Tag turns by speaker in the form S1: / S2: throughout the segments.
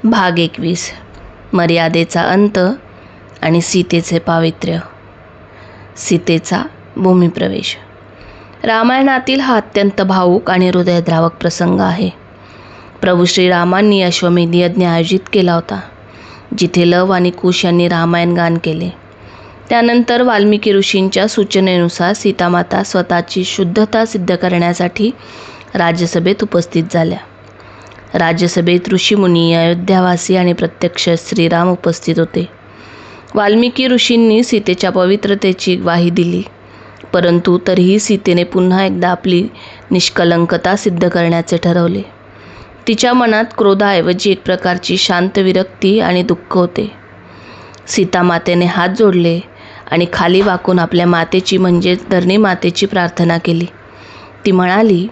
S1: भाग 21 मर्यादेचा अंत आणि सीतेचे पावित्र्य. सीतेचा भूमिप्रवेश. रामायणातील हा अत्यंत भावूक आणि हृदयद्रावक प्रसंग आहे. प्रभू श्रीरामांनी अश्वमेध यज्ञ आयोजित केला होता, जिथे लव आणि कुश यांनी रामायण गान केले. त्यानंतर वाल्मिकी ऋषींच्या सूचनेनुसार सीतामाता स्वतःची शुद्धता सिद्ध करण्यासाठी राज्यसभेत उपस्थित झाल्या. राज्यसभेत ऋषीमुनी, अयोध्यावासी आणि प्रत्यक्ष श्रीराम उपस्थित होते. वाल्मिकी ऋषींनी सीतेच्या पवित्रतेची ग्वाही दिली, परंतु तरीही सीतेने पुन्हा एकदा आपली निष्कलंकता सिद्ध करण्याचे ठरवले. तिच्या मनात क्रोधाऐवजी एक प्रकारची शांत विरक्ती आणि दुःख होते. सीतामातेने हात जोडले आणि खाली वाकून आपल्या मातेची म्हणजेच धरणी मातेची प्रार्थना केली. ती म्हणाली,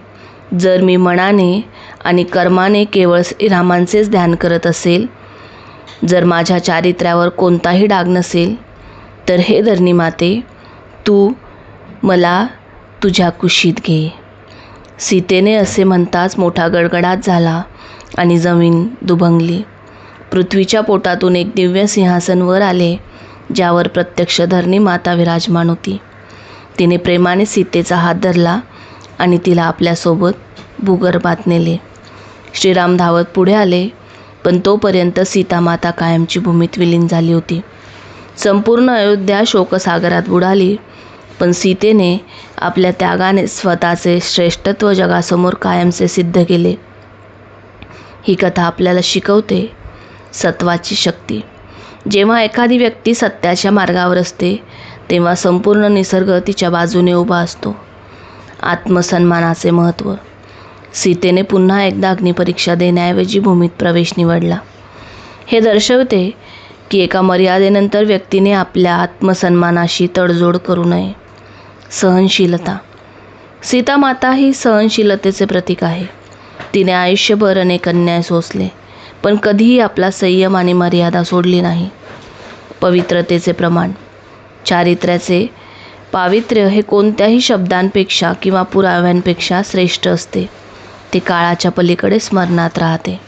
S1: जर मी मनाने आणि कर्माने केवळ श्रीरामांचेच ध्यान करत असेल, जर माझ्या चारित्र्यावर कोणताही डाग नसेल, तर हे धरणी माते, तू मला तुझ्या कुशीत घे. सीतेने असे म्हणताच मोठा गडगडाट झाला आणि जमीन दुभंगली. पृथ्वीच्या पोटातून एक दिव्य सिंहासन वर आले, ज्यावर प्रत्यक्ष धरणी माता विराजमान होती. तिने प्रेमाने सीतेचा हात धरला आणि तिला आपल्यासोबत भूगर्भात नेले. श्रीराम धावत पुढे आले, पण तोपर्यंत सीतामाता कायमची भूमीत विलीन झाली होती. संपूर्ण अयोध्या शोकसागरात बुडाली, पण सीतेने आपल्या त्यागाने स्वतःचे श्रेष्ठत्व जगासमोर कायमचे सिद्ध केले. ही कथा आपल्याला शिकवते सत्वाची शक्ती. जेव्हा एखादी व्यक्ती सत्याच्या मार्गावर असते, तेव्हा संपूर्ण निसर्ग तिच्या बाजूने उभा असतो. आत्मसन्मानाचे महत्त्व. सीतेने पुन्हा एकदा अग्निपरीक्षा देण्याऐवजी भूमीत प्रवेश निवडला. हे दर्शवते की एका मर्यादेनंतर व्यक्तीने आपल्या आत्मसन्मानाशी तडजोड करू नये. सहनशीलता. सीतामाता ही सहनशीलतेचे प्रतीक आहे. तिने आयुष्यभर अनेक अन्याय सोसले, पण कधीही आपला संयम आणि मर्यादा सोडली नाही. पवित्रतेचे प्रमाण. चारित्र्याचे पावित्र्य हे कोणत्याही शब्दांपेक्षा किंवा पुराव्यांपेक्षा श्रेष्ठ असते. ते काळाच्या पलीकडे स्मरणात राहते.